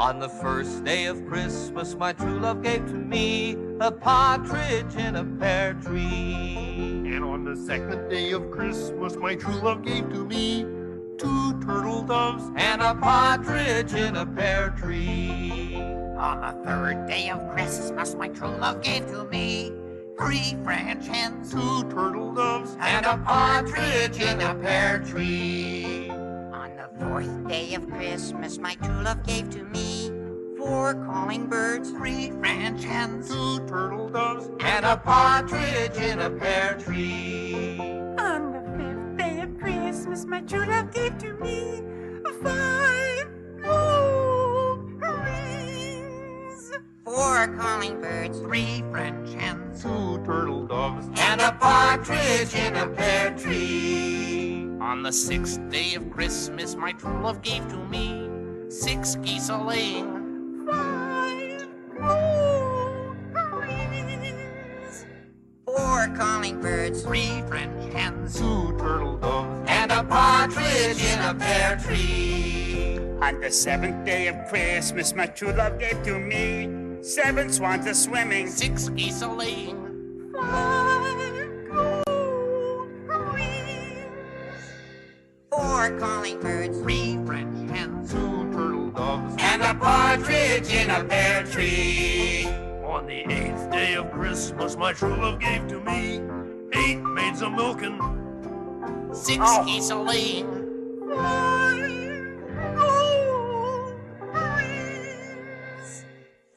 On the first day of Christmas, my true love gave to me a partridge in a pear tree. And on the second day of Christmas, my true love gave to me 2 turtle doves and a partridge in a pear tree. On the third day of Christmas, my true love gave to me 3 French hens, 2 turtle doves and a partridge in a pear tree. On the fourth day of Christmas, my true love gave to me 4 calling birds, 3 French hens, 2 turtle doves and a partridge in a pear tree. On the fifth day of Christmas, my true love gave to me 5 gold rings, 4 calling birds, 3 French hens, 2 turtle doves and a partridge in a pear tree. On the sixth day of Christmas, my true love gave to me 6 geese a-laying, 5 gold rings, 4 calling birds, 3 French hens, 2 turtle doves And a partridge in a pear tree. On the seventh day of Christmas, my true love gave to me 7 swans a-swimming, 6 geese a-laying, 5 gold rings, 4 calling birds, 3 French hens, 2 turtle doves And a partridge in a pear tree. On the 8th day of Christmas, my true love gave to me 8 maids a-milking 6 geese a-laying, 5 gold rings,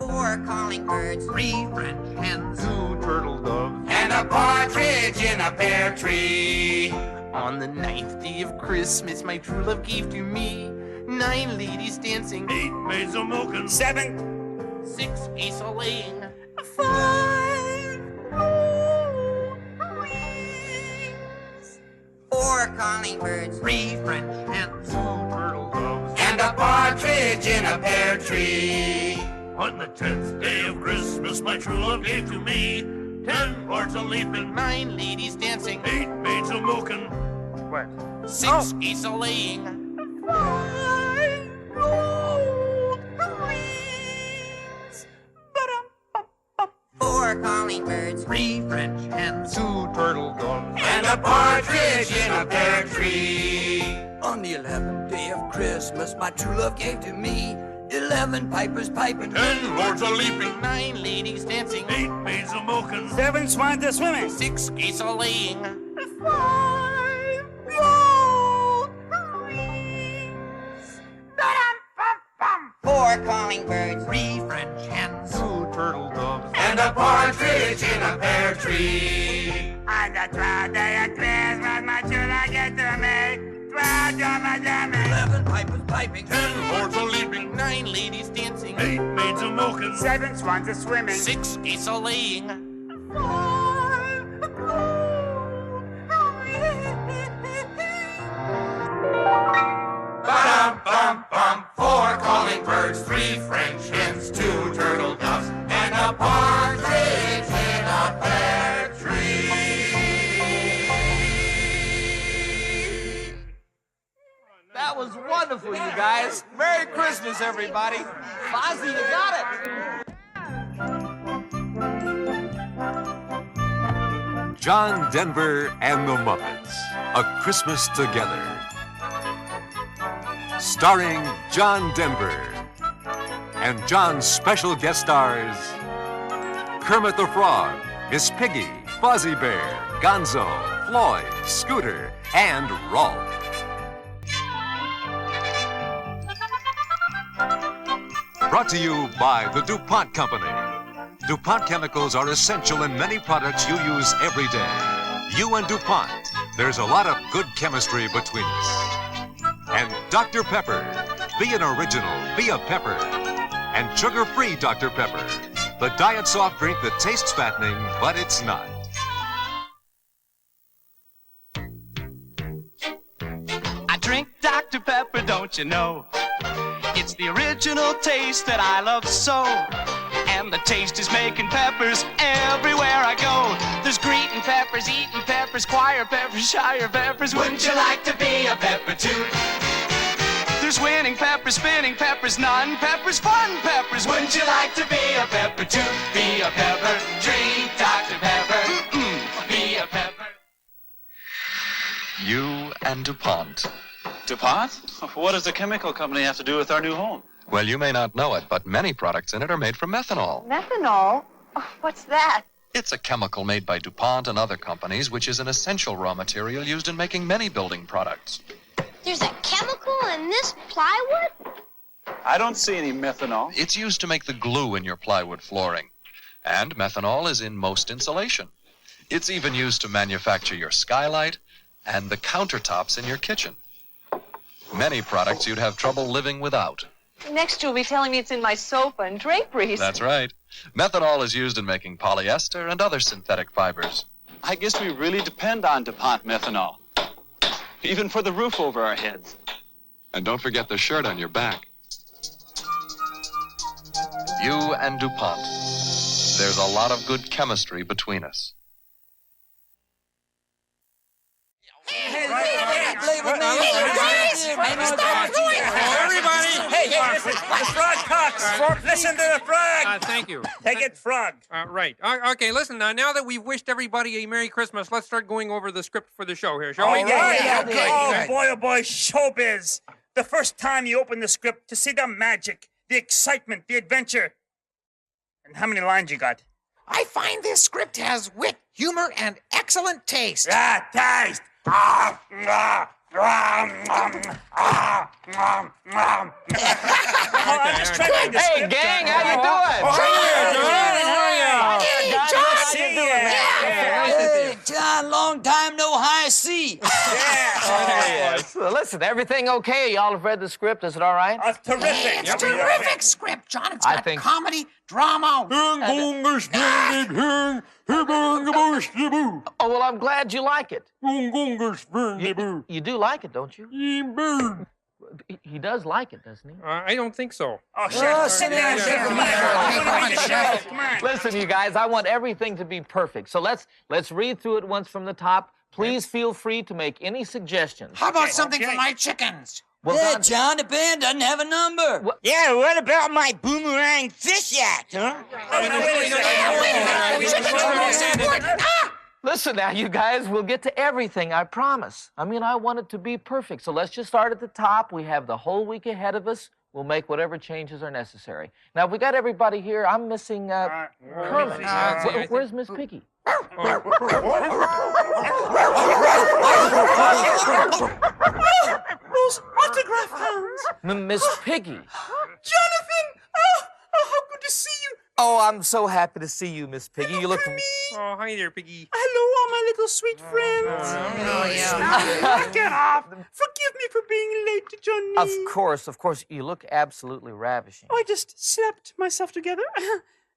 4 calling birds, 3 French hens, 2 turtle doves And a partridge in a pear tree. On the ninth day of Christmas, my true love gave to me 9 ladies dancing, 8 maids a-milking 7 6 geese a-laying, 5 gold rings, 4 calling birds, 3 French hens, 2 turtle doves And a partridge in a pear tree. On the 10th day of Christmas, my true love gave to me 10 lords a-leaping 9 ladies dancing, 8 maids a-milking 6 geese a-laying, 5 gold rings, 4 calling birds, 3 French hens, 2 turtle doves And a partridge in a pear tree. On the 11th day of Christmas, my true love gave to me 11 pipers piping, 10 lords a-leaping 9 ladies dancing, 8 maids a-milking 7 swans a-swimming, 6 geese a-laying, 5 gold rings, 4 calling birds, 3 French hens, 2 turtle doves And a partridge in a pear tree. On the 12th day of Christmas, my true love gave to me 12 drummers a-drumming, 11 pipers piping, 10 lords a-leaping 9 ladies dancing, 8 maids a-milking 7 swans a-swimming, 6 geese a-laying, 5 gold rings. Ba-dum-bum-bum. 4 calling birds, 3 French hens, 2 turtle doves, and a partridge in a pear tree. That was wonderful, you guys. Merry Christmas, everybody. Fozzie, you got it. John Denver and the Muppets, A Christmas Together. Starring John Denver and John's special guest stars, Kermit the Frog, Miss Piggy, Fozzie Bear, Gonzo, Floyd, Scooter, and Rolf. Brought to you by the DuPont Company. DuPont chemicals are essential in many products you use every day. You and DuPont, there's a lot of good chemistry between us. And Dr. Pepper, be an original, be a pepper. And sugar-free Dr. Pepper, the diet soft drink that tastes fattening, but it's not. I drink Dr. Pepper, don't you know? It's the original taste that I love so. And the taste is making peppers everywhere I go. There's greeting peppers, eating peppers, choir peppers, shire peppers. Wouldn't you like to be a pepper too? There's when spinning peppers, non-peppers, fun peppers. Wouldn't you like to be a pepper too? Be a pepper, drink Dr. Pepper. Be a pepper. You and DuPont. DuPont? What does the chemical company have to do with our new home? Well, you may not know it, but many products in it are made from methanol. Methanol? Oh, what's that? It's a chemical made by DuPont and other companies, which is an essential raw material used in making many building products. There's a chemical in this plywood? I don't see any methanol. It's used to make the glue in your plywood flooring. And methanol is in most insulation. It's even used to manufacture your skylight and the countertops in your kitchen. Many products you'd have trouble living without. Next you'll be telling me it's in my sofa and draperies. That's right. Methanol is used in making polyester and other synthetic fibers. I guess we really depend on DuPont methanol. Even for the roof over our heads. And don't forget the shirt on your back. You and DuPont. There's a lot of good chemistry between us. Everybody! Hey, listen. The frog talks. Listen to the frog. Thank you. Take it, frog. Right. Okay, listen, now that we've wished everybody a Merry Christmas, let's start going over the script for the show here, shall we? Okay. Oh, boy, showbiz. The first time you open the script to see the magic, the excitement, the adventure. And how many lines you got? I find this script has wit, humor, and excellent taste. Taste. Hey, gang, how you doing? Hey, John, long time no high C. Yes. Listen, everything okay? Y'all have read the script. Is it all right? Terrific. It's a terrific script, John. It's got comedy, drama. Oh, well, I'm glad you like it. You do like it, don't you? He does like it, doesn't he? I don't think so. Oh, sit down. Come on. Listen, you guys, I want everything to be perfect. So let's read through it once from the top. Please feel free to make any suggestions. How about something for my chickens? Well, yeah, John, the band doesn't have a number. Yeah, what about my boomerang fish act, huh? Listen now, you guys, we'll get to everything, I promise. I mean, I want it to be perfect. So let's just start at the top. We have the whole week ahead of us. We'll make whatever changes are necessary. Now, we got everybody here. I'm missing Kermit. Where's Miss Piggy? Those autograph hounds. Miss Piggy. Jonathan! Oh, how good to see you. Oh, I'm so happy to see you, Miss Piggy. You look... Oh, hi there, Piggy. Hello, all my little sweet friends. Get off. Forgive me for being late to Johnny. Of course. You look absolutely ravishing. I just slapped myself together.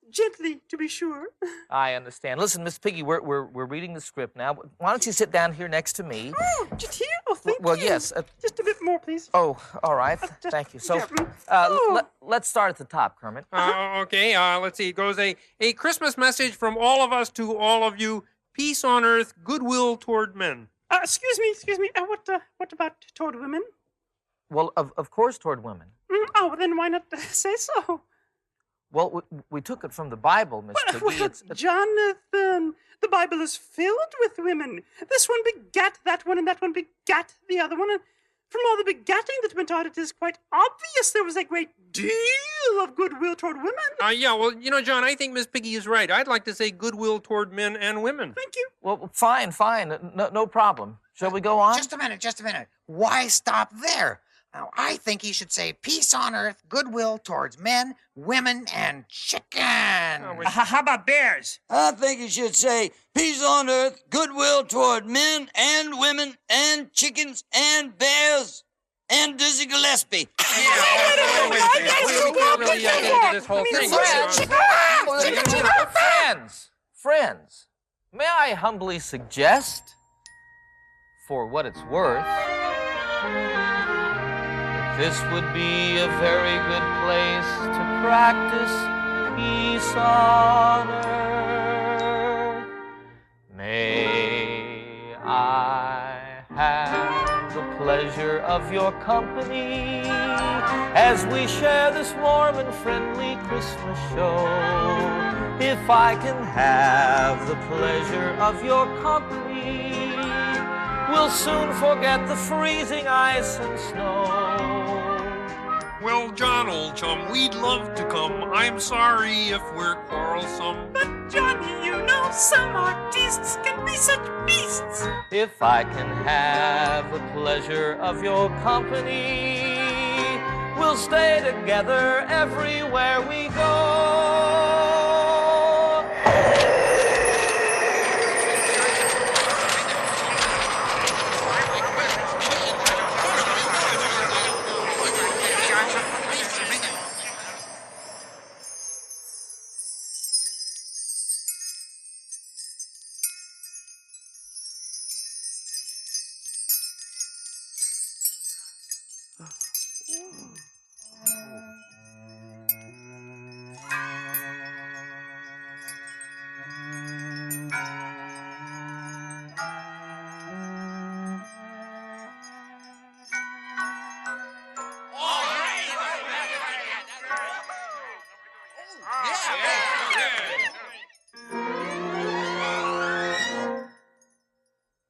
Gently, to be sure. I understand. Listen, Miss Piggy, we're reading the script now. Why don't you sit down here next to me? Just here? Oh, thank you. Well, yes. Just a bit more, please. Oh, all right. Thank you. So, let's start at the top, Kermit. Okay, let's see. It goes a Christmas message from all of us to all of you. Peace on earth, goodwill toward men. Excuse me. What about toward women? Well, of course toward women. Oh, then why not say so? Well, we took it from the Bible, Miss Piggy. Well, Jonathan, the Bible is filled with women. This one begat that one, and that one begat the other one. And from all the begatting that went on, it is quite obvious there was a great deal of goodwill toward women. Yeah, well, John, I think Miss Piggy is right. I'd like to say goodwill toward men and women. Thank you. Well, fine. No problem. Shall we go on? Just a minute. Why stop there? Now, I think he should say peace on earth, goodwill towards men, women, and chicken. How about bears? I think you should say peace on earth, goodwill toward men and women and chickens and bears and Dizzy Gillespie. Friends, may I humbly suggest, for what it's worth, this would be a very good place to practice peace on earth. May I have the pleasure of of your company as we share this warm and friendly Christmas show. If I can have the pleasure of your company, we'll soon forget the freezing ice and snow. Well, John, old chum, we'd love to come. I'm sorry if we're quarrelsome. But Johnny, you know some artists can be such beasts. If I can have the pleasure of your company, we'll stay together everywhere we go.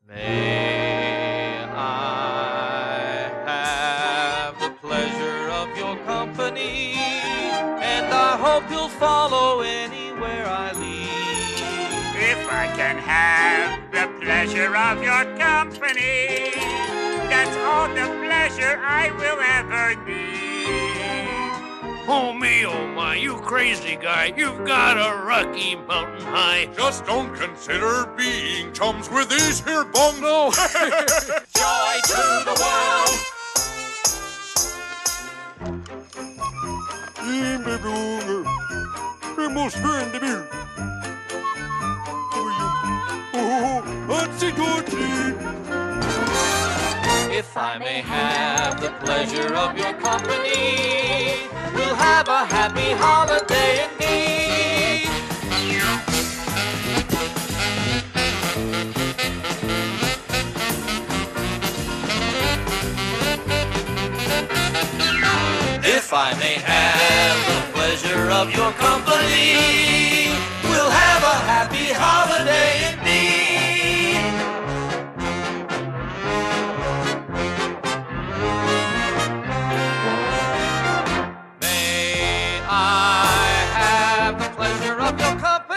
May I have the pleasure of your company, and I hope you'll follow anywhere I lead. If I can have the pleasure of your company, that's all the pleasure I will ever need. Oh me, oh my, you crazy guy. You've got a Rocky Mountain High. Just don't consider being chums with these here bungles. Joy to the world. If I may have the pleasure of your company, we'll have a happy holiday indeed. If I may have the pleasure of your company, we'll have a happy holiday indeed. May I have the pleasure of your company?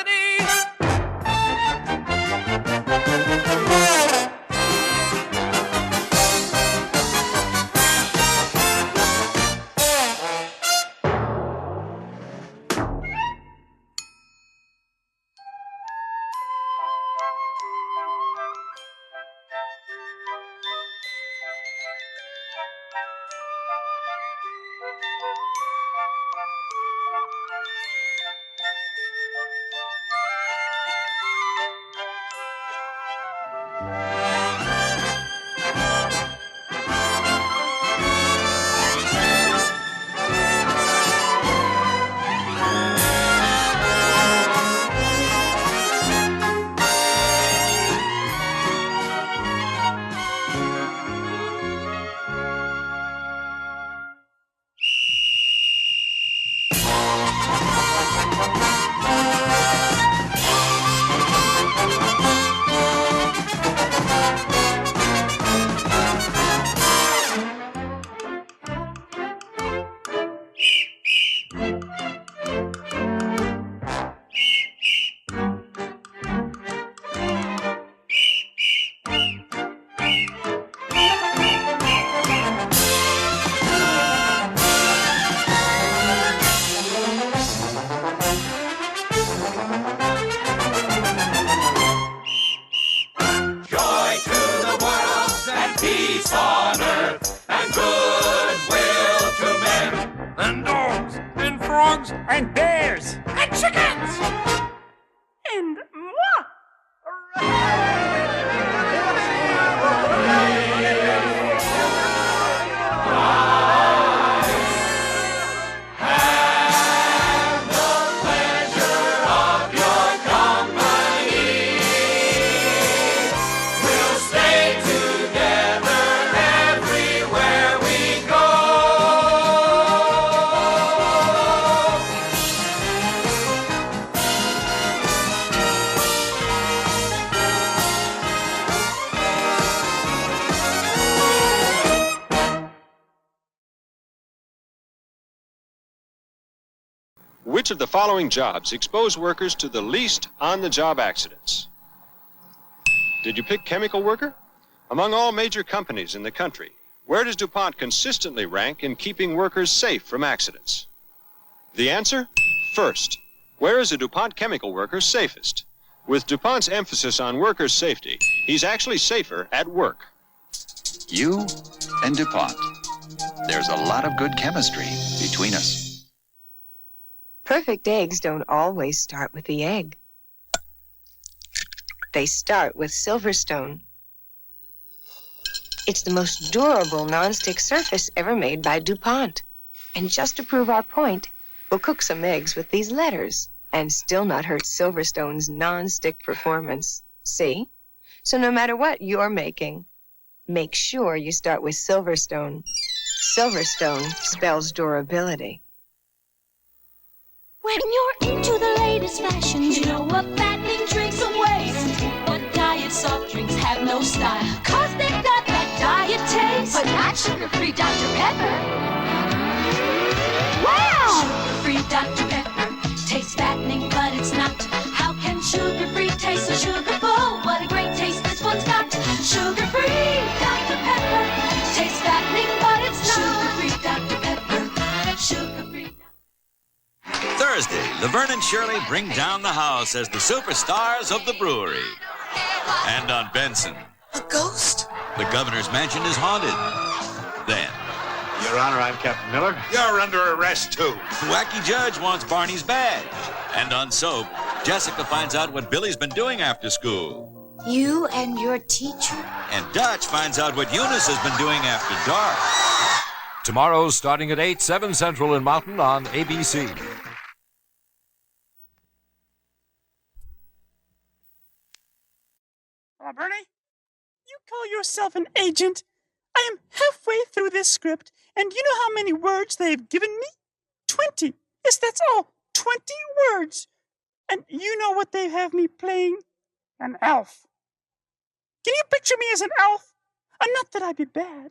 And bears. And chickens. And moi. We'll stay together everywhere Which of the following jobs expose workers to the least on-the-job accidents? Did you pick chemical worker? Among all major companies in the country, where does DuPont consistently rank in keeping workers safe from accidents? The answer? First. Where is a DuPont chemical worker safest? With DuPont's emphasis on workers' safety, he's actually safer at work. You and DuPont. There's a lot of good chemistry between us. Perfect eggs don't always start with the egg. They start with Silverstone. It's the most durable nonstick surface ever made by DuPont. And just to prove our point, we'll cook some eggs with these letters and still not hurt Silverstone's nonstick performance. See? So no matter what you're making, make sure you start with Silverstone. Silverstone spells durability. When you're into the latest fashions, you know what fattening drinks are waste. But diet soft drinks have no style, 'cause they've got that diet taste. But not sugar-free Dr. Pepper. Wow! Sugar-free Dr. Pepper tastes fattening, but it's not. How can sugar-free taste so sugarful? What a great taste this one's got. Sugar-free Dr. Pepper tastes fattening, but it's not. Sugar-free Dr. Pepper. Sugar-free. Thursday, Laverne and Shirley bring down the house as the superstars of the brewery. And on Benson, A ghost? the governor's mansion is haunted. Then, Your Honor, I'm Captain Miller. You're under arrest, too. the wacky judge wants Barney's badge. And on Soap, Jessica finds out what Billy's been doing after school. You and your teacher? And Dutch finds out what Eunice has been doing after dark. Tomorrow, starting at 8, 7 Central and Mountain on ABC. Oh, Bernie, you call yourself an agent? I am halfway through this script, and you know how many words they've given me? 20. Yes, that's all. 20 words. And you know what they have me playing? An elf. Can you picture me as an elf? Not that I'd be bad.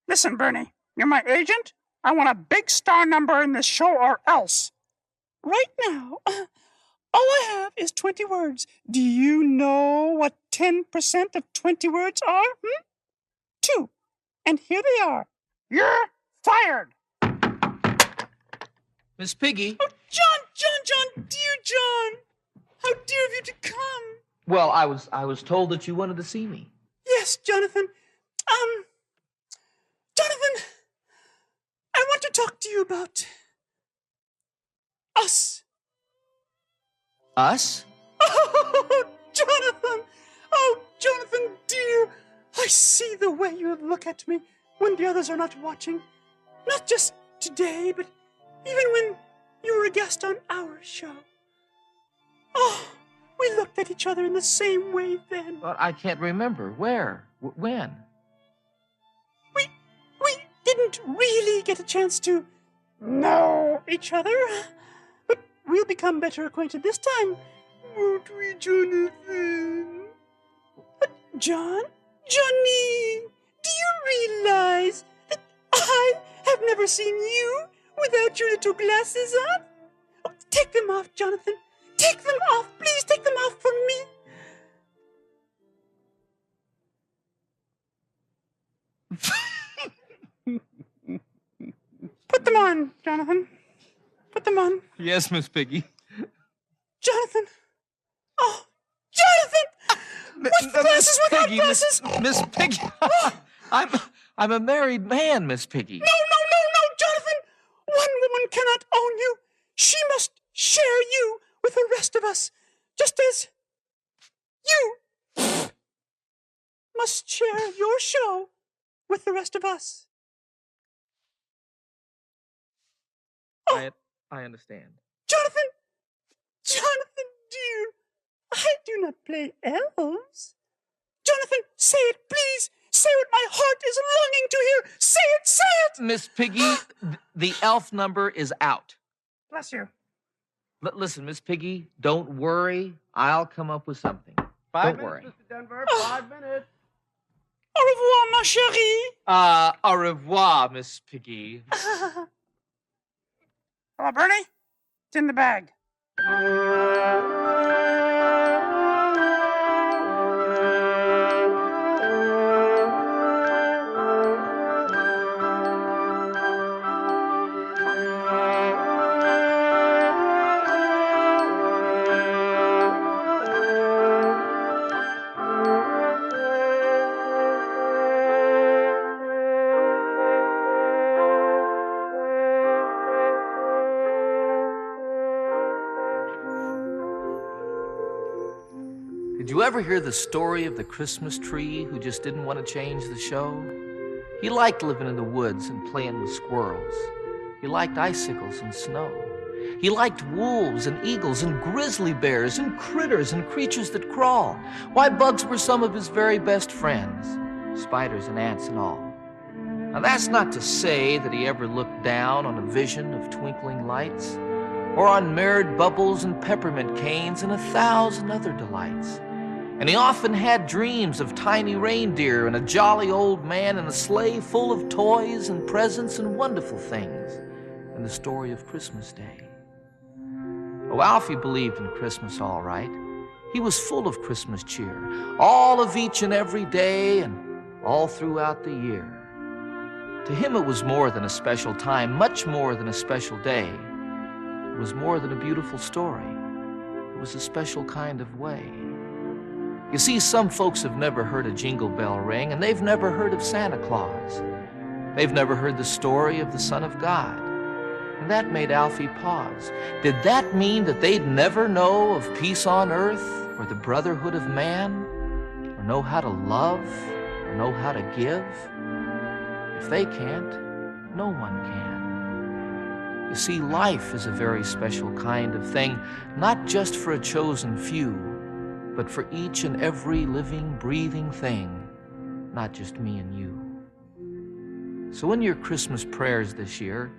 Listen, Bernie, you're my agent. I want a big star number in this show or else. Right now, all I have is 20 words. Do you know what 10% of 20 words are? 2. And here they are. You're fired. Miss Piggy. Oh, John, dear John. How dear of you to come. Well, I was told that you wanted to see me. Yes, Jonathan. Jonathan, I want to talk to you about us. Us? Oh, Jonathan. Oh, Jonathan, dear. I see the way you look at me when the others are not watching. Not just today, but even when you were a guest on our show. Oh, we looked at each other in the same way then. But I can't remember. Where? When? We didn't really get a chance to know each other. But we'll become better acquainted this time. Won't we, Jonathan? But Johnny, do you realize that I have never seen you without your little glasses on? Oh, take them off, Jonathan. Take them off. Please take them off for me. Put them on, Jonathan. Put them on. Yes, Miss Piggy. Jonathan. Oh, Jonathan! With glasses, without Piggy, glasses! Miss Piggy. I'm a married man, Miss Piggy. No, Jonathan! One woman cannot own you. She must share you with the rest of us, just as you must share your show with the rest of us. I understand. Jonathan, dear, I do not play elves. Jonathan, say it, please. Say what my heart is longing to hear. Say it! Miss Piggy, the elf number is out. Bless you. Listen, Miss Piggy, don't worry. I'll come up with something. Don't worry. Mr. Denver, 5 minutes. Au revoir, ma chérie. Au revoir, Miss Piggy. Hello, Bernie. It's in the bag. Did you ever hear the story of the Christmas tree who just didn't want to change the show? He liked living in the woods and playing with squirrels. He liked icicles and snow. He liked wolves and eagles and grizzly bears and critters and creatures that crawl. Why, bugs were some of his very best friends, spiders and ants and all. Now, that's not to say that he ever looked down on a vision of twinkling lights, or on mirrored bubbles and peppermint canes and 1,000 other delights. And he often had dreams of tiny reindeer and a jolly old man and a sleigh full of toys and presents and wonderful things, and the story of Christmas Day. Oh, Alfie believed in Christmas all right. He was full of Christmas cheer, all of each and every day and all throughout the year. To him it was more than a special time, much more than a special day. It was more than a beautiful story. It was a special kind of way. You see, some folks have never heard a jingle bell ring, and they've never heard of Santa Claus. They've never heard the story of the Son of God. And that made Alfie pause. Did that mean that they'd never know of peace on earth, or the brotherhood of man, or know how to love, or know how to give? If they can't, no one can. You see, life is a very special kind of thing, not just for a chosen few, but for each and every living, breathing thing, not just me and you. So in your Christmas prayers this year,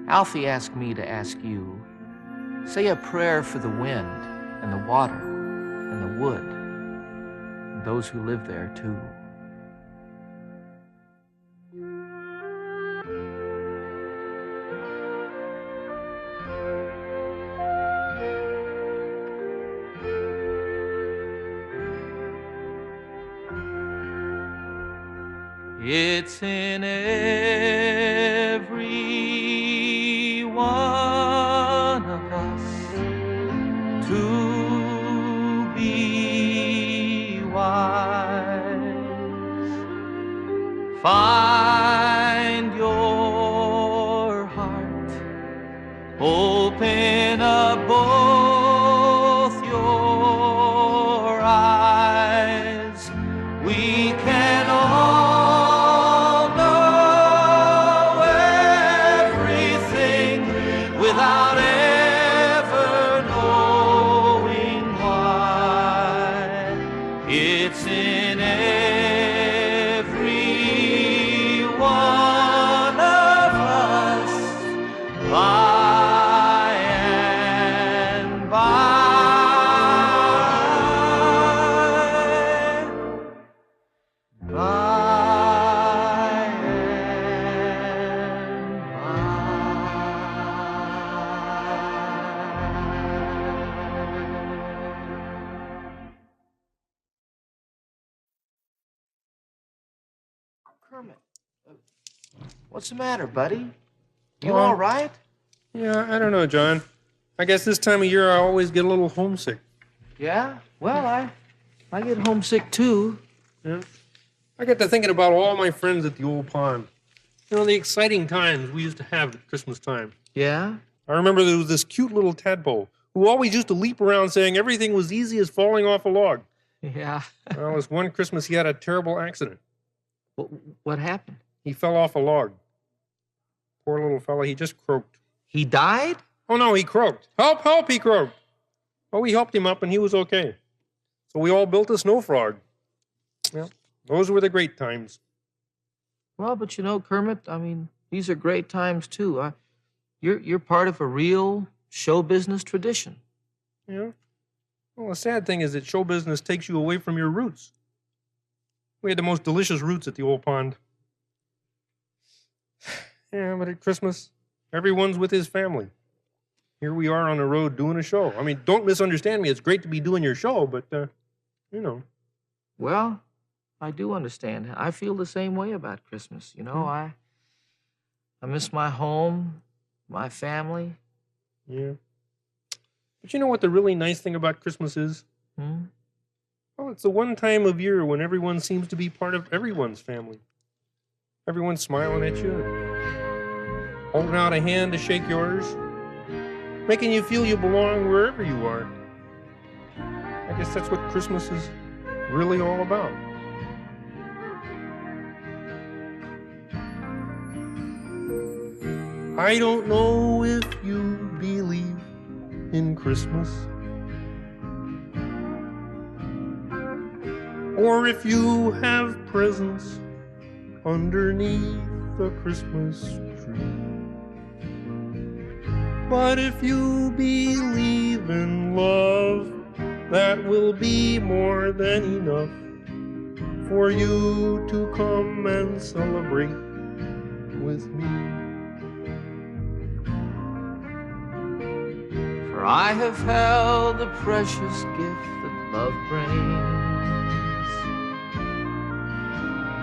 Alfie asked me to ask you, say a prayer for the wind and the water and the wood, and those who live there too. It's in every one of us to be wise. Find your heart, open up both your eyes. We can all without ever knowing why. It's in every one of us, by and by. Kermit, what's the matter, buddy? You all right? Yeah, I don't know, John. I guess this time of year I always get a little homesick. Yeah? Well, I get homesick too. Yeah. I get to thinking about all my friends at the old pond. You know, the exciting times we used to have at Christmas time. Yeah? I remember there was this cute little tadpole who always used to leap around saying everything was easy as falling off a log. Yeah. Well, this one Christmas he had a terrible accident. What happened? He fell off a log. Poor little fella, he just croaked. He died? Oh, no, he croaked. Help, help, he croaked. Oh, we helped him up and he was okay. So we all built a snow frog. Yeah, those were the great times. Well, but you know, Kermit, I mean, these are great times too. You're part of a real show business tradition. Yeah. Well, the sad thing is that show business takes you away from your roots. We had the most delicious roots at the old pond. Yeah, but at Christmas, everyone's with his family. here we are on the road doing a show. I mean, don't misunderstand me. It's great to be doing your show, but, you know. Well, I do understand. I feel the same way about Christmas. You know, I miss my home, my family. Yeah. But you know what the really nice thing about Christmas is? Well, it's the one time of year when everyone seems to be part of everyone's family. Everyone's smiling at you, holding out a hand to shake yours, making you feel you belong wherever you are. I guess that's what Christmas is really all about. I don't know if you believe in Christmas, or if you have presents underneath the Christmas tree. But if you believe in love, that will be more than enough for you to come and celebrate with me. For I have held the precious gift that love brings,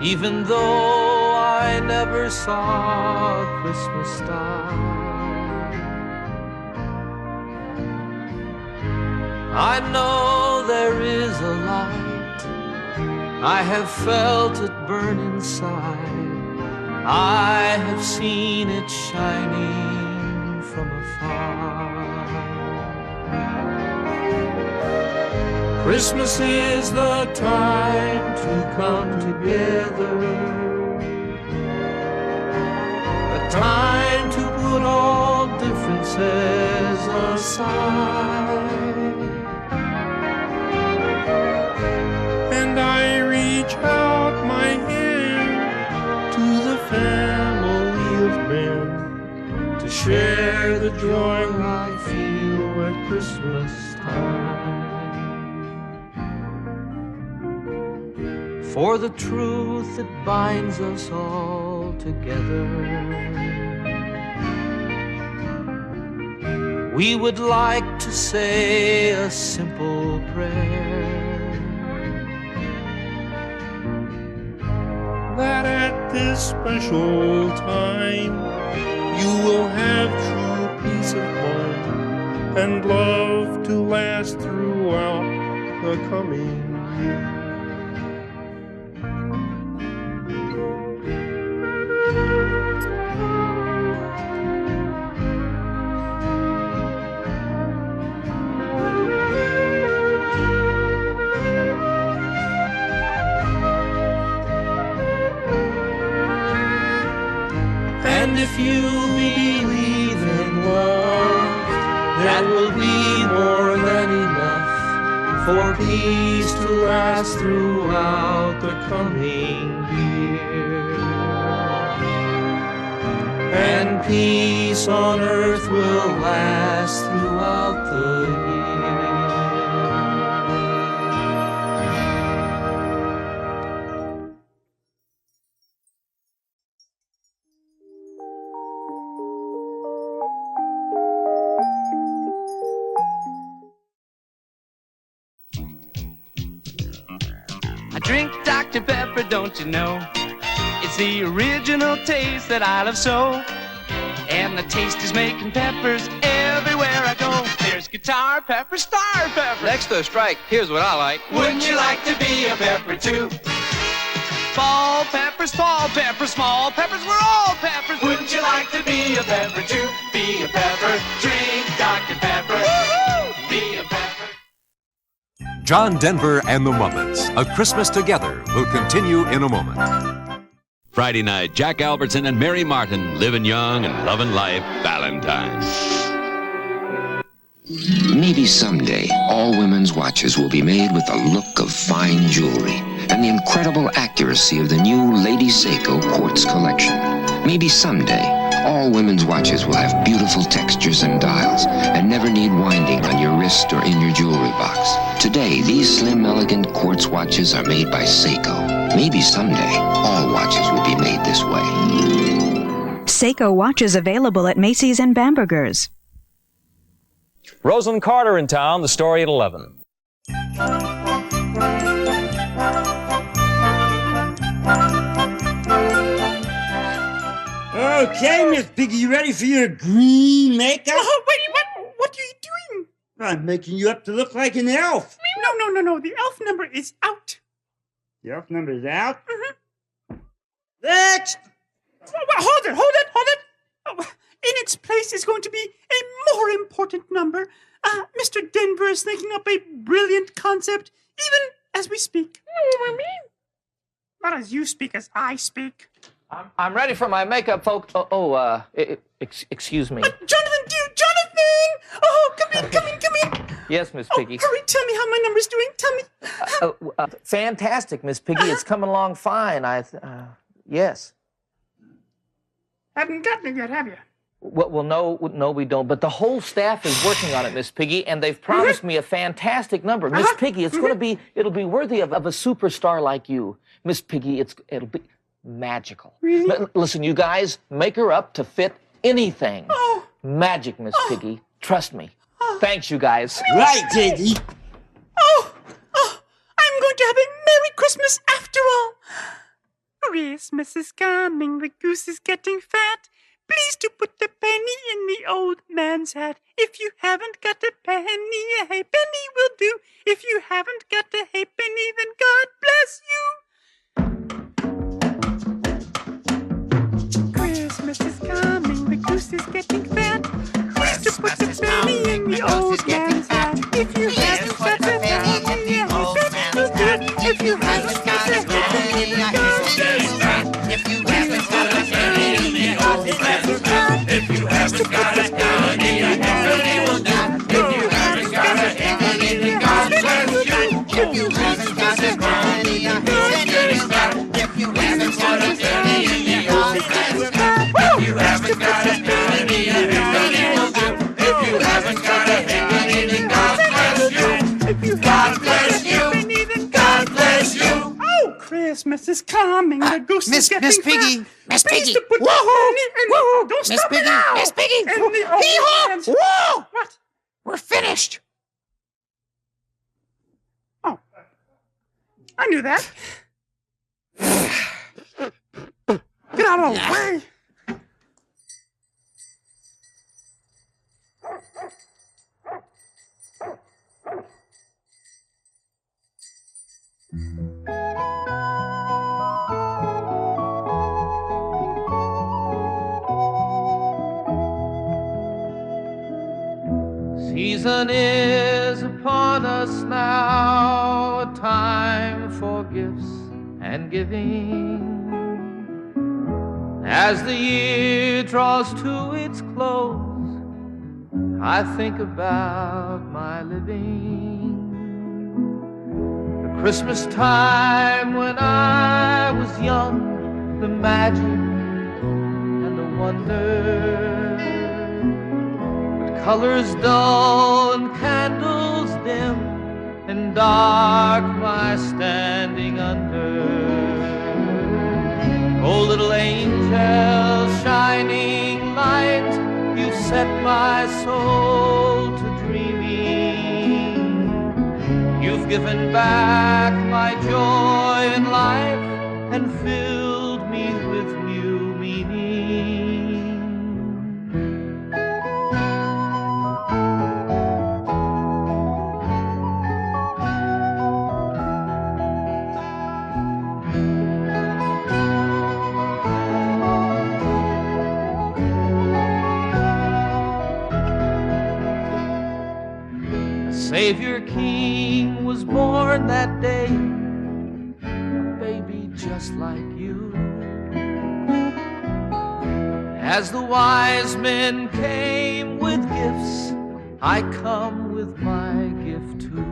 even though I never saw a Christmas star. I know there is a light, I have felt it burn inside, I have seen it shining from afar. Christmas is the time to come together, a time to put all differences aside. And I reach out my hand to the family of men to share the joy I feel at Christmas time. For the truth that binds us all together, we would like to say a simple prayer, that at this special time you will have true peace of mind and love to last throughout the coming year. and if you believe in love, that will be more than enough for peace to last throughout the coming year. And peace on earth will last throughout the year. I drink Dr. Pepper, don't you know? It's the original taste that I love so. And the taste is making peppers everywhere I go. There's guitar pepper, star pepper. Next to a strike, here's what I like. Wouldn't you like to be a pepper too? Fall peppers, small peppers, we're all peppers. Wouldn't you like to be a pepper too? Be a pepper, drink Dr. Pepper. Woo-hoo! Be a pepper. John Denver and the Muppets, A Christmas Together, will continue in a moment. Friday night, Jack Albertson and Mary Martin, living young and loving life, Valentine's. Maybe someday, all women's watches will be made with the look of fine jewelry and the incredible accuracy of the new Lady Seiko quartz collection. Maybe someday, all women's watches will have beautiful textures and dials and never need winding on your wrist or in your jewelry box. Today, these slim, elegant quartz watches are made by Seiko. Maybe someday, all watches will be made this way. Seiko watches available at Macy's and Bamberger's. Rosalind Carter in town, the story at 11. Okay, Miss Piggy, you ready for your green makeup? Oh, wait, what are you doing? I'm making you up to look like an elf. No. The elf number is out. The elf number is out? Mm-hmm. Next! Hold it. Oh, in its place is going to be a more important number. Mr. Denver is thinking up a brilliant concept, even as we speak. Not as you speak, as I speak. I'm ready for my makeup, folks. Excuse me. Jonathan, dear Jonathan! Oh, come in. Yes, Miss Piggy. Hurry, tell me how my number's doing. Tell me. Fantastic, Miss Piggy. It's coming along fine. Yes. Haven't gotten it yet, have you? Well, no, we don't. But the whole staff is working on it, Miss Piggy, and they've promised me a fantastic number. Miss Piggy, it'll be worthy of a superstar like you. Miss Piggy, it'll be magical. Really? Listen, you guys, make her up to fit anything. Oh. Magic, Miss Piggy. Trust me. Thanks, you guys. Right, Piggy. Oh, I'm going to have a Merry Christmas after all. Christmas is coming, the goose is getting fat. Please to put the penny in the old man's hat. If you haven't got a penny will do. If you haven't got a halfpenny, then God bless you. Christmas is coming, the goose is getting fat. Please to put the penny in the old man's hat. If you haven't got a penny will do. If you haven't got a halfpenny, then God bless you. If you haven't got a penny in the old man's hat, if you haven't got a penny, a halfpenny will do. If you haven't got a penny, then God bless you. If you haven't got a penny, a halfpenny will do. If you haven't got a penny in the old man's hat, if you haven't got a penny, a halfpenny will do. If you haven't got a penny, then God bless you. God bless you. God bless you. Christmas is coming, the goose is getting Miss Piggy, fat. Miss Please Piggy. to put the penny in the... Don't Miss stop Piggy, it now! Miss Piggy. In the old Hee-haw! man's- Whoa! What? We're finished. Oh. I knew that. Get out of the way! Season is upon us now, a time for gifts and giving. As the year draws to its close, I think about my living. The Christmas time when I was young, the magic and the wonder. Colors dull and candles dim, and dark my standing under. Oh, little angel, shining light, you set my soul to dreaming. You've given back my joy in life and filled me with new meaning. Savior King was born that day, a baby just like you. As the wise men came with gifts, I come with my gift too.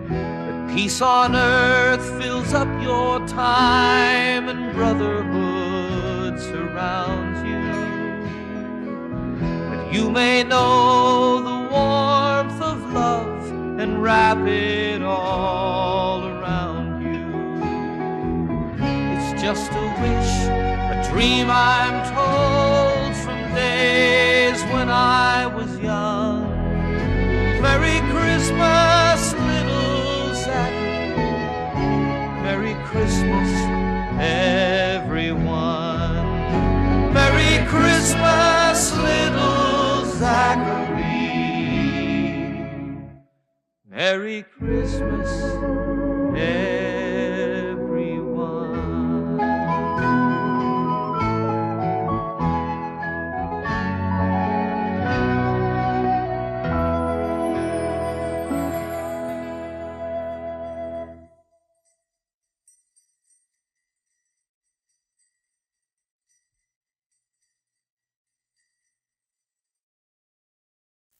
That peace on earth fills up your time and brotherhood surrounds you. That you may know the warmth of love and wrap it all around you. It's just a wish, a dream I'm told from days when I was young. Christmas, little Zachary. Merry Christmas, everyone.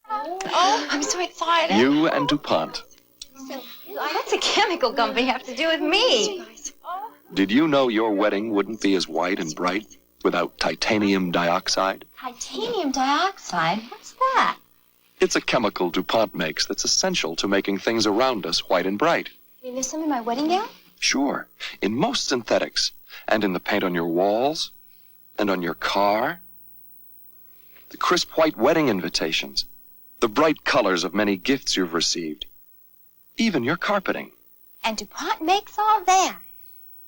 Oh, I'm so excited. You and DuPont. What's a chemical company have to do with me? Did you know your wedding wouldn't be as white and bright without titanium dioxide? Titanium dioxide? What's that? It's a chemical DuPont makes that's essential to making things around us white and bright. You leave some in my wedding gown? Sure, in most synthetics, and in the paint on your walls, and on your car. The crisp white wedding invitations, the bright colors of many gifts you've received, even your carpeting. And DuPont makes all that.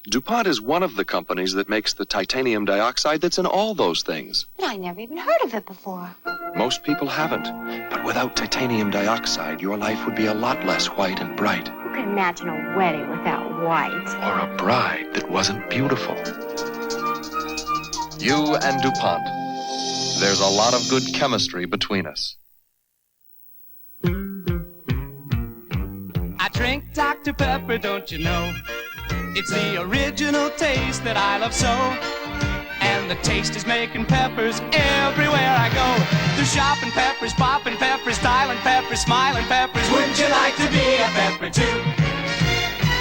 DuPont is one of the companies that makes the titanium dioxide that's in all those things. But I never even heard of it before. Most people haven't. But without titanium dioxide, your life would be a lot less white and bright. Who can imagine a wedding without white? Or a bride that wasn't beautiful. You and DuPont. There's a lot of good chemistry between us. I drink Dr. Pepper, don't you know? It's the original taste that I love so. And the taste is making peppers everywhere I go. They're shopping peppers, popping peppers, styling peppers, smiling peppers. Wouldn't you like to be a pepper too?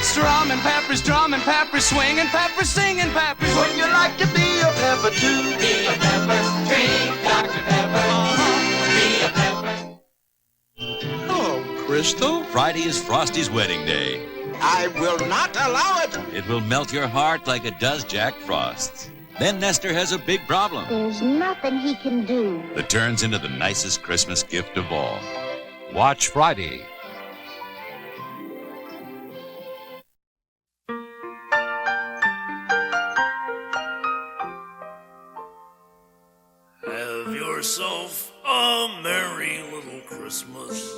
Strumming peppers, drumming peppers, swinging peppers, singing peppers. Wouldn't you like to be a pepper too? Be a pepper, drink Dr. Pepper. Be a pepper. Hello, Crystal. Friday is Frosty's wedding day. I will not allow it. It will melt your heart like it does Jack Frost's. Then Nestor has a big problem There's nothing he can do. that turns into the nicest Christmas gift of all. Watch Friday. Have yourself a merry little Christmas.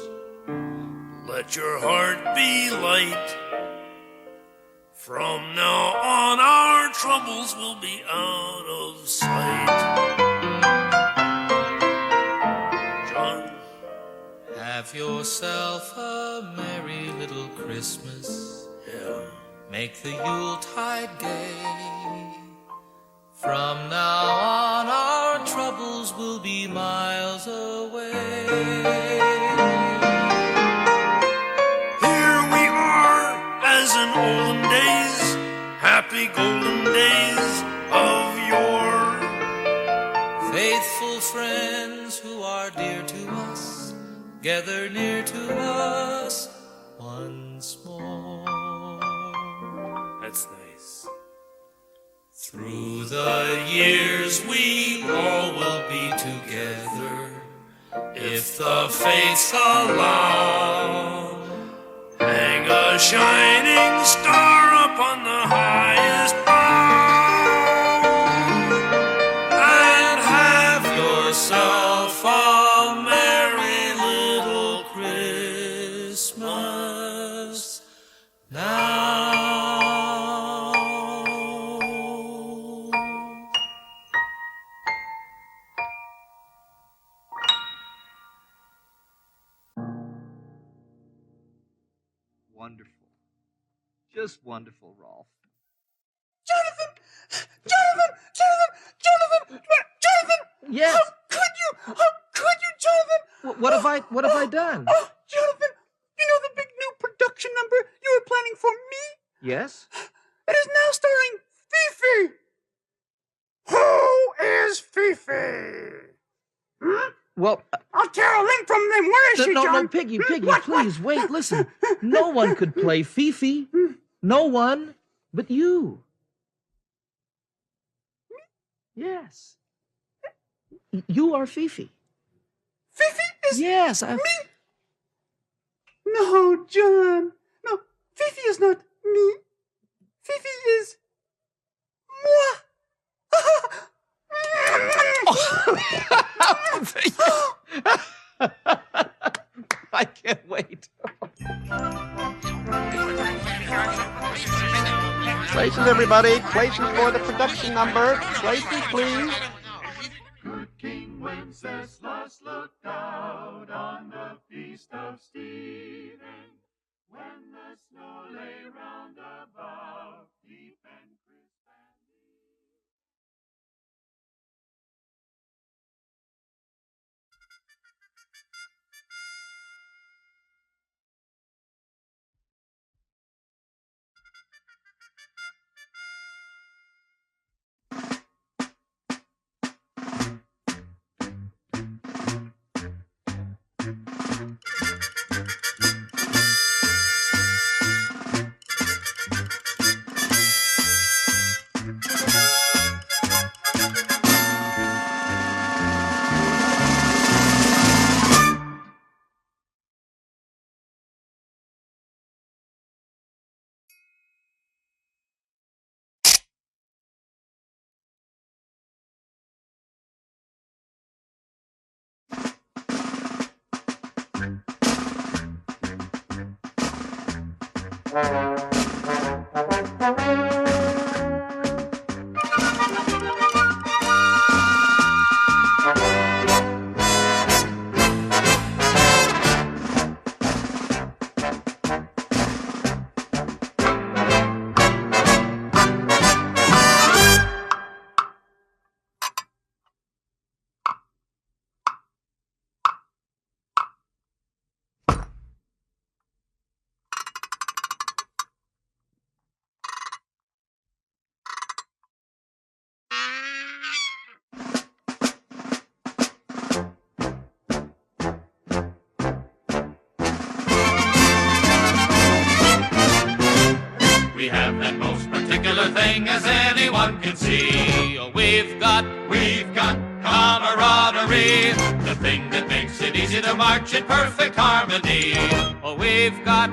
Let your heart be light. From now on, our troubles will be out of sight. John? Have yourself a merry little Christmas. Yeah. Make the Yuletide gay. From now on, our troubles will be miles away. Here we are, as in olden days, happy golden days of yore. Faithful friends who are dear to us, gather near to us once more. That's nice. Through the years we all will be together, if the fates allow. Hang a shining star upon the highest bough, And have yourself a merry little Christmas now. Wonderful. Just wonderful, Rolf. Jonathan! Yes. How could you, Jonathan? What have I done? Oh, Jonathan, you know the big new production number you were planning for me? Yes. It is now starring Fifi. Who is Fifi? Hmm? Well, I'll Carol Lynn from them. Where is she, no, John? Piggy, What? please, wait, listen. No one could play Fifi. No one but you. Yes. You are Fifi. Fifi is Yes, me? No, John. No, Fifi is not me. Fifi is moi. I can't wait. Places, everybody. Places for the production number. Places, please. Good King Wenceslas looked out on the feast of Stephen, when the snow lay round about, deep and crisp and deep. We have that most particular thing as anyone can see. Oh, we've got camaraderie, the thing that makes it easy to march in perfect harmony. Oh, we've got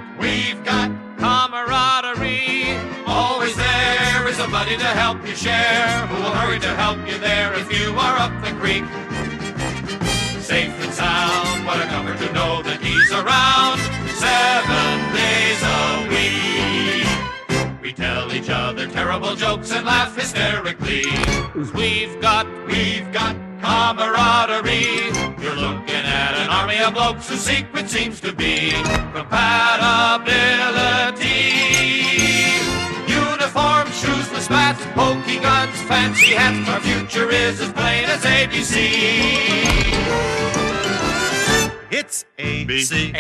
camaraderie. Always there is a buddy to help you share, who will hurry to help you there if you are up the creek. Safe and sound, what a comfort to know that he's around 7 days a week. We tell each other terrible jokes and laugh hysterically. We've got camaraderie. You're looking at an army of blokes whose secret seems to be compatibility. Uniform, shoes with spats, pokey guns, fancy hats. Our future is as plain as ABC. It's A-C-A-M-A-R-A-D-R-I-E.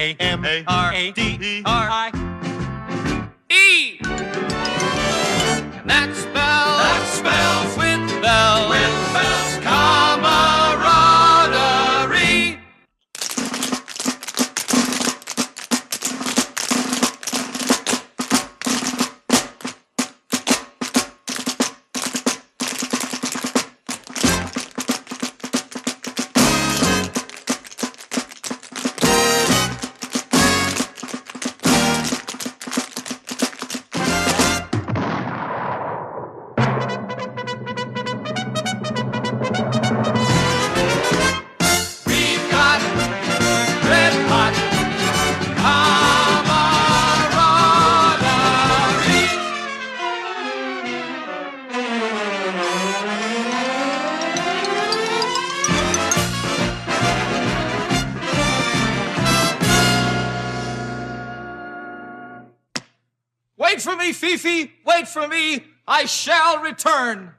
And that spells with bells, camaraderie. Wait for me, Fifi! Wait for me! I shall return!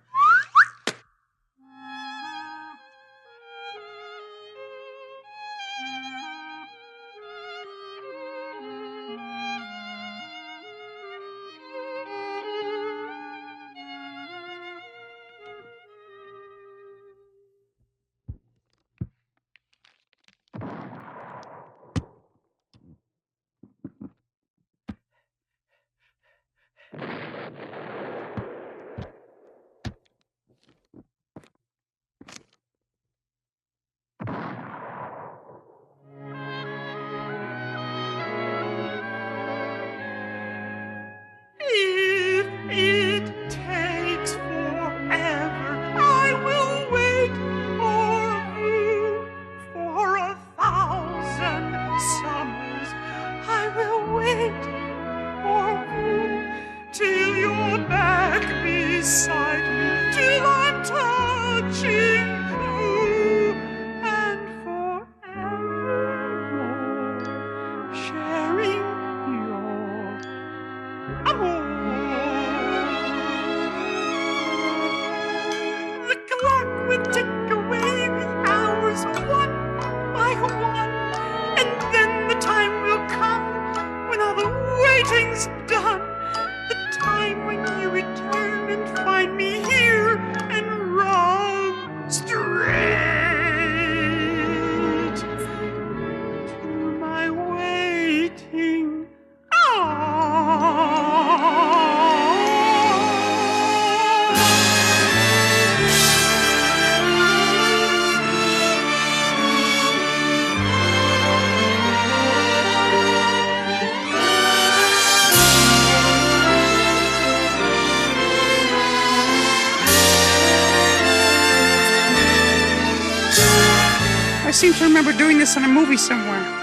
seem to remember doing this in a movie somewhere.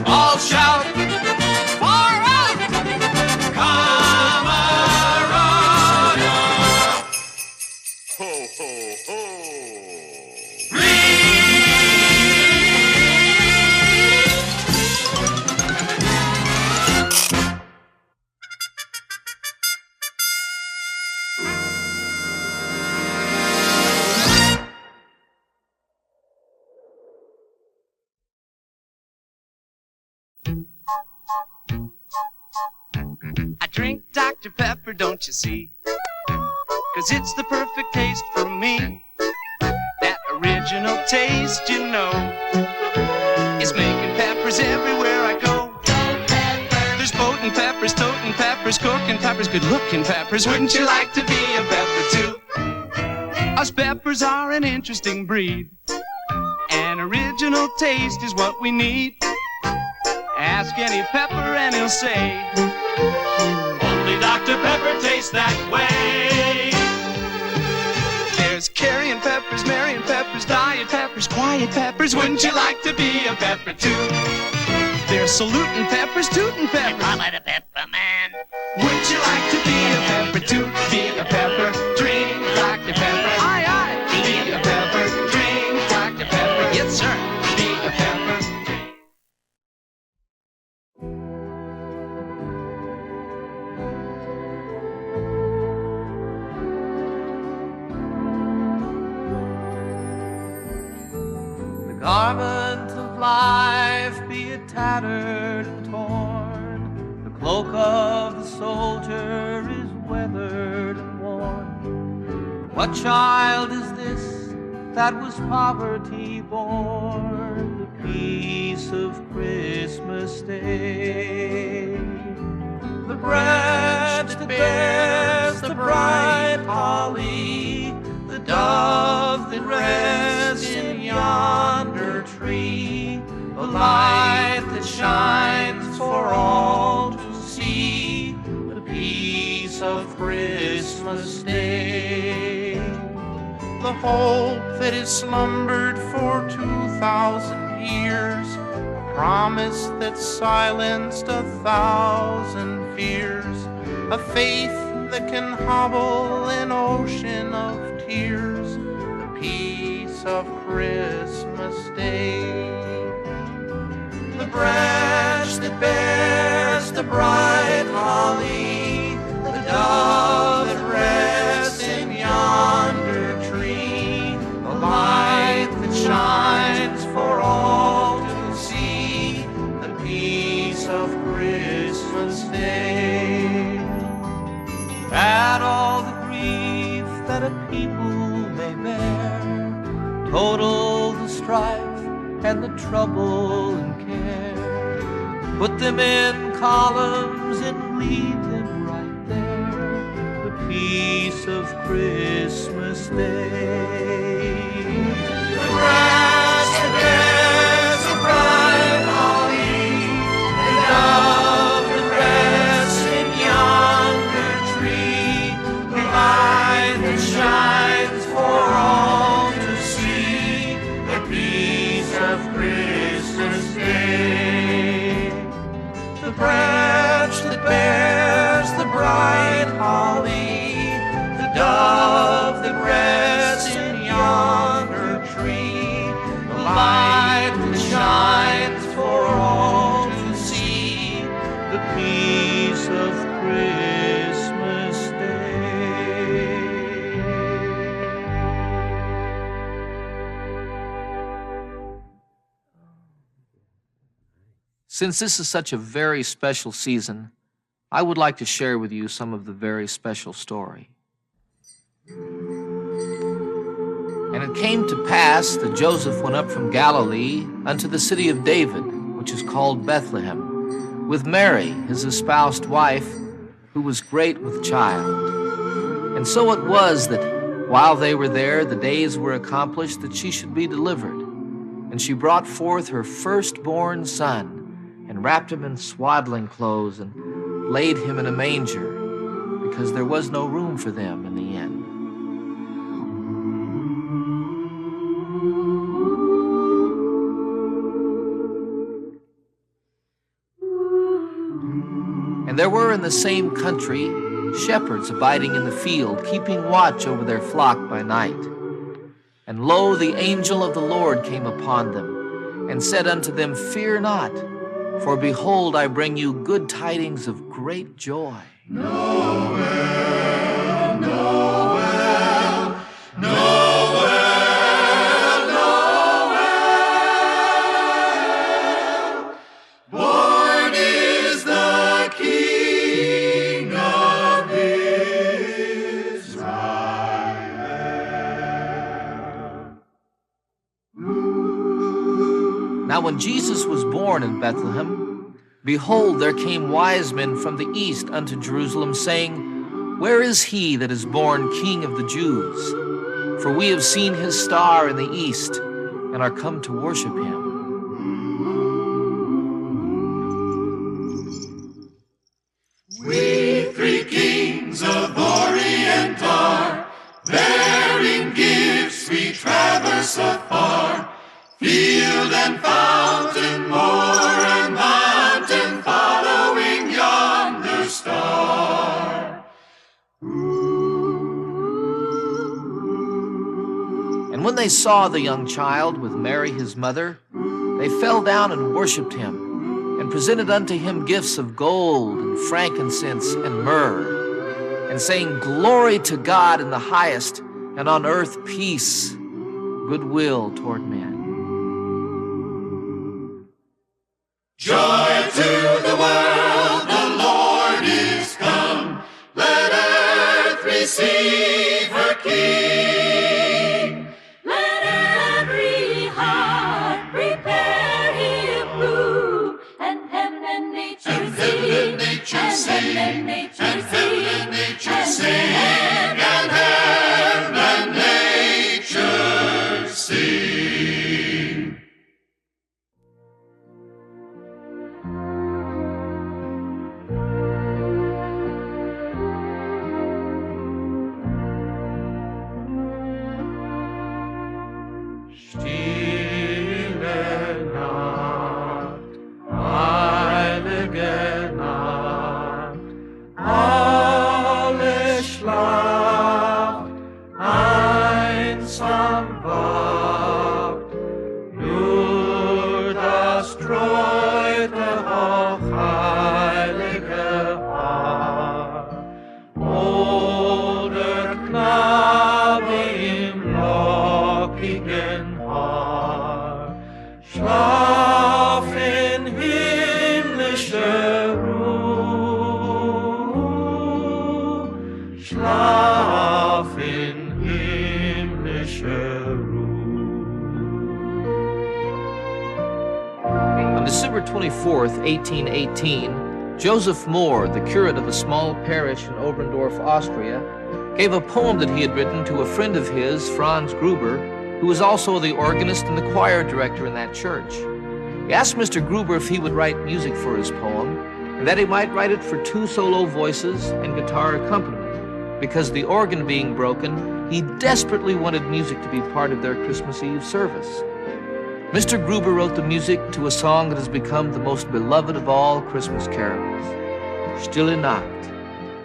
All shout far out, Camarada. Ho, ho, ho. I drink Dr. Pepper, don't you see? 'Cause it's the perfect taste for me. That original taste, you know, is making peppers everywhere I go. There's boating peppers, toting peppers, cooking peppers, good-looking peppers. Wouldn't you like to be a pepper too? Us peppers are an interesting breed. An original taste is what we need. Ask any pepper and he'll say, only Dr. Pepper tastes that way. There's carrying peppers, marrying peppers, diet peppers, quiet peppers. Wouldn't you like to be a pepper too? There's saluting peppers, tooting peppers. I'm a pepper man. Wouldn't you like to be a pepper too? Be a pepper, drink Dr. Pepper. Aye, aye. Be a pepper, drink Dr. Pepper. Yes, sir. Be a pepper. Garment of life, be it tattered and torn, the cloak of the soldier is weathered and worn. What child is this that was poverty born? The peace of Christmas Day. The branch that bears the bright holly, the dove that rests in yonder tree, the light that shines for all to see, the peace of Christmas Day. The hope that has slumbered for 2,000 years, a promise that silenced 1,000 fears, a faith that can hobble an ocean of tears, the peace of Christmas Day. The branch that bears the bright holly, the dove that rests in yonder tree, the light that shines for all to see, the peace of Christmas Day. Add all the grief that a people may bear, total the strife and the trouble and care, put them in columns and leave them right there, the peace of Christmas Day. The grass that bears the bright holly, the dove that rests in yonder tree, the light that shines for all to see, the peace of Christmas Day. The branch that bears the bright holly, the dove that rests in yonder tree, the light that shines for all to see, the peace of Christmas Day. Since this is such a very special season, I would like to share with you some of the very special story. And it came to pass that Joseph went up from Galilee unto the city of David, which is called Bethlehem, with Mary, his espoused wife, who was great with child. And so it was that while they were there, the days were accomplished that she should be delivered. And she brought forth her firstborn son, and wrapped him in swaddling clothes, and laid him in a manger, because there was no room for them in the inn. And there were in the same country shepherds abiding in the field, keeping watch over their flock by night. And lo, the angel of the Lord came upon them, and said unto them, Fear not, for behold, I bring you good tidings of great joy. Noel, Noel, Noel, Noel. Born is the King of Israel. Now when Jesus was born in Bethlehem, behold, there came wise men from the east unto Jerusalem, saying, Where is he that is born King of the Jews? For we have seen his star in the east, and are come to worship him. We three kings of Orient are, bearing gifts we traverse afar, field and fountain, moor and mountain, following yonder star. And when they saw the young child with Mary his mother, they fell down and worshipped him, and presented unto him gifts of gold and frankincense and myrrh, and saying, Glory to God in the highest, and on earth peace, goodwill toward men. Joy to the world, the Lord is come. Let earth receive her King. Let every heart prepare him room, and heaven and nature sing, and heaven and nature sing, and Nature sing, and heaven and nature sing. Stille Nacht, heilige Nacht, alles schlaft, einsam wacht, nur das treute hochheilige Haar, oder Knabe im lockigen Haar, schlaf in himmlischer Ruhe, schlaf in himmlischer On December 24th, 1818, Joseph Moore, the curate of a small parish in Oberndorf, Austria, gave a poem that he had written to a friend of his, Franz Gruber, who was also the organist and the choir director in that church. He asked Mr. Gruber if he would write music for his poem, and that he might write it for 2 solo voices and guitar accompaniment, because the organ being broken, he desperately wanted music to be part of their Christmas Eve service. Mr. Gruber wrote the music to a song that has become the most beloved of all Christmas carols, Stille Nacht,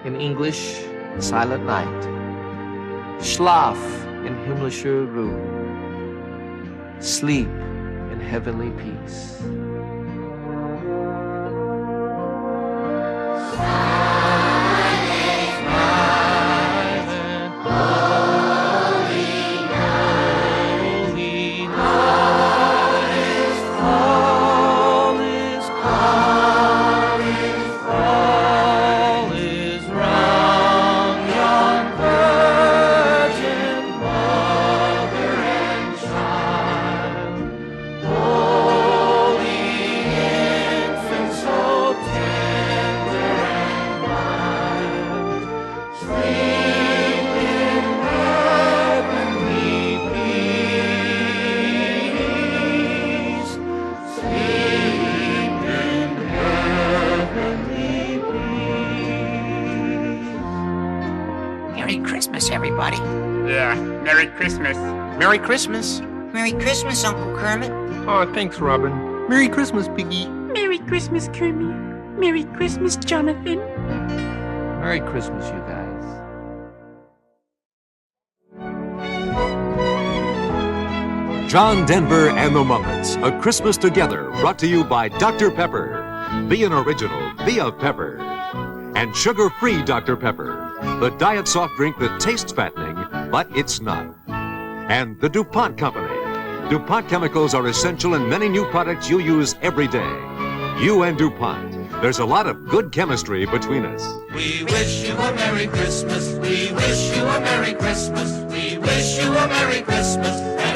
in English, Silent Night. Schlaf in himmlischer Ruhe. Sleep in heavenly peace. Holy Christmas, everybody. Yeah, Merry Christmas. Merry Christmas. Merry Christmas, Uncle Kermit. Oh, thanks, Robin. Merry Christmas, Piggy. Merry Christmas, Kermit. Merry Christmas, Jonathan. Merry Christmas, you guys. John Denver and the Muppets, A Christmas Together, brought to you by Dr. Pepper. Be an original, be a pepper. And sugar-free Dr. Pepper, the diet soft drink that tastes fattening, but it's not. And the DuPont Company. DuPont chemicals are essential in many new products you use every day. You and DuPont. There's a lot of good chemistry between us. We wish you a Merry Christmas. We wish you a Merry Christmas. We wish you a Merry Christmas. And